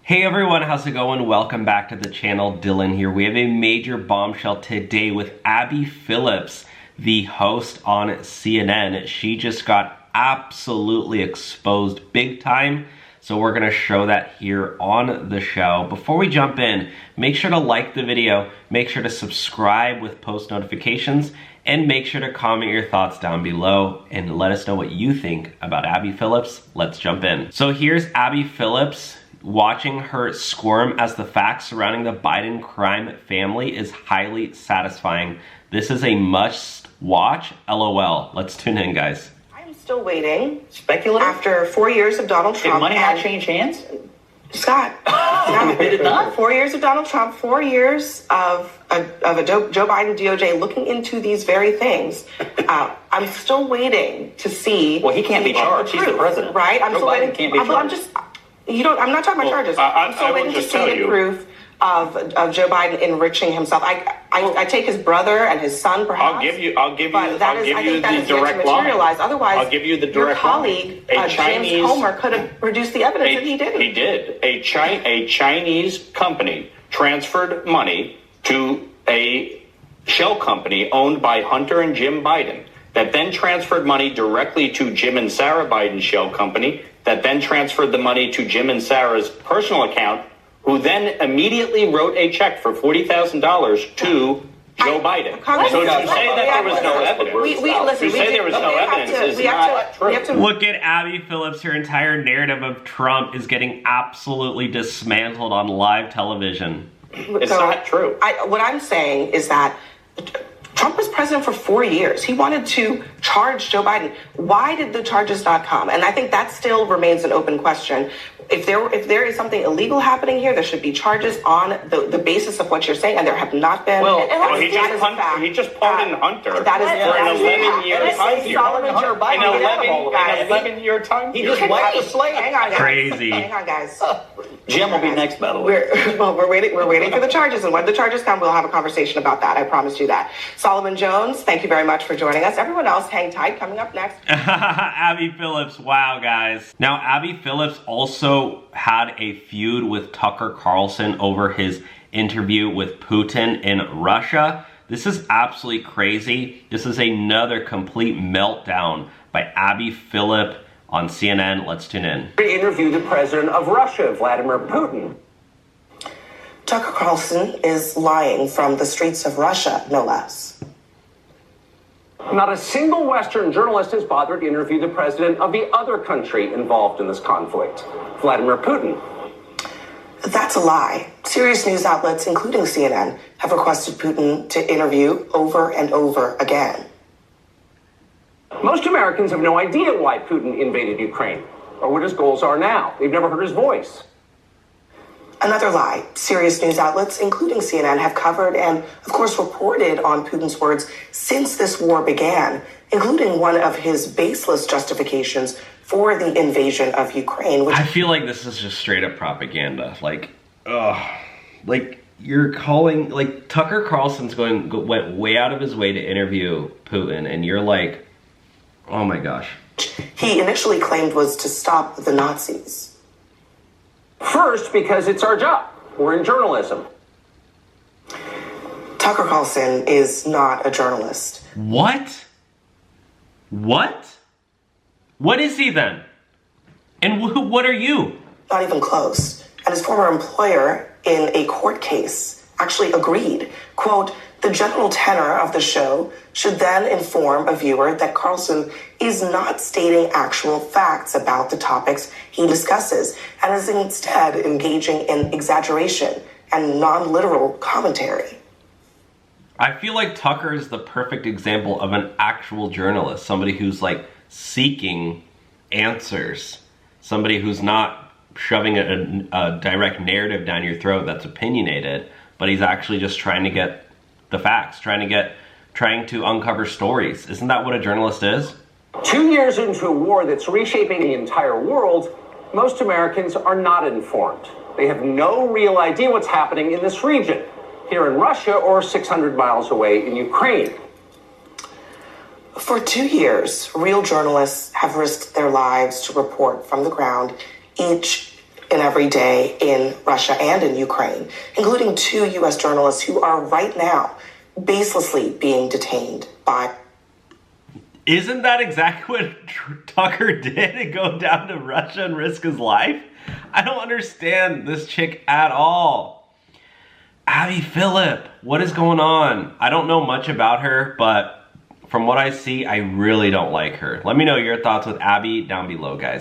Hey everyone, how's it going? Welcome back to the channel. Dylan here. We have a major bombshell today with Abby Phillips, the host on CNN. She just got absolutely exposed big time. So we're gonna show that here on the show. Before we jump in, make sure to like the video, make sure to subscribe with post notifications, and make sure to comment your thoughts down below and let us know what you think about Abby Phillips. Let's jump in. So here's Abby Phillips. Watching her squirm as the facts surrounding the Biden crime family is highly satisfying. This is a must watch, LOL. Let's tune in, guys. I'm still waiting. Speculative? After 4 years of Donald Trump. Did money not change hands? Scott. Did it not? 4 years of Donald Trump, 4 years of a Joe Biden DOJ looking into these very things. I'm still waiting to see. Well, he can't be charged. He's the president. Right? I'm Joe still Biden waiting. can't be charged. I'm not talking about charges. I'm still waiting to see the proof of Joe Biden enriching himself. I take his brother and his son, perhaps. I'll give you the direct line. Otherwise, I'll give you the direct your colleague, James Comer, could have produced the evidence, and he didn't. He did. A Chinese company transferred money to a shell company owned by Hunter and Jim Biden that then transferred money directly to Jim and Sarah Biden's shell company that then transferred the money to Jim and Sarah's personal account, who then immediately wrote a check for $40,000 to Joe Biden. So to say that there was no evidence, is not true. Look at Abby Phillips. Her entire narrative of Trump is getting absolutely dismantled on live television. It's not true. What I'm saying is that Trump was president for 4 years. He wanted to charge Joe Biden. Why did the charges not come? And I think that still remains an open question. If there is something illegal happening here, there should be charges on the basis of what you're saying, and there have not been. He just pardoned Hunter that is for an 11-year time period. An 11-year time period. He just wiped the slate. Hang on, guys. Crazy. Hang on, guys. Jim will be next, by the way. We're waiting for the charges, and when the charges come, we'll have a conversation about that. I promise you that. Solomon Jones, thank you very much for joining us. Everyone else, hang tight. Coming up next. Abby Phillips, wow, guys. Now, Abby Phillips also had a feud with Tucker Carlson over his interview with Putin in Russia. This is absolutely crazy. This is another complete meltdown by Abby Phillip on CNN. Let's tune in. Interview the president of Russia, Vladimir Putin. Tucker Carlson is lying from the streets of Russia, no less. Not a single Western journalist has bothered to interview the president of the other country involved in this conflict, Vladimir Putin. That's a lie. Serious news outlets, including CNN, have requested Putin to interview over and over again. Most Americans have no idea why Putin invaded Ukraine or what his goals are now. They've never heard his voice. Another lie. Serious news outlets, including CNN, have covered and, of course, reported on Putin's words since this war began, including one of his baseless justifications for the invasion of Ukraine. I feel like this is just straight up propaganda. Like, you're calling, like, Tucker Carlson's went way out of his way to interview Putin, and you're like, oh my gosh. He initially claimed was to stop the Nazis. First, because it's our job. We're in journalism. Tucker Carlson is not a journalist. What? What? What is he then? And what are you? Not even close. And his former employer in a court case actually agreed, quote, the general tenor of the show should then inform a viewer that Carlson is not stating actual facts about the topics he discusses and is instead engaging in exaggeration and non-literal commentary. I feel like Tucker is the perfect example of an actual journalist, somebody who's like seeking answers, somebody who's not shoving a direct narrative down your throat that's opinionated, but he's actually just trying to get the facts, trying to uncover stories. Isn't that what a journalist is? 2 years into a war that's reshaping the entire world, most Americans are not informed. They have no real idea what's happening in this region, here in Russia or 600 miles away in Ukraine. For 2 years, real journalists have risked their lives to report from the ground each in every day in Russia and in Ukraine, including 2 U.S. journalists who are right now baselessly being detained by. Isn't that exactly what Tucker did to go down to Russia and risk his life? I don't understand this chick at all. Abby Phillip, what is going on? I don't know much about her, but from what I see, I really don't like her. Let me know your thoughts with Abby down below, guys.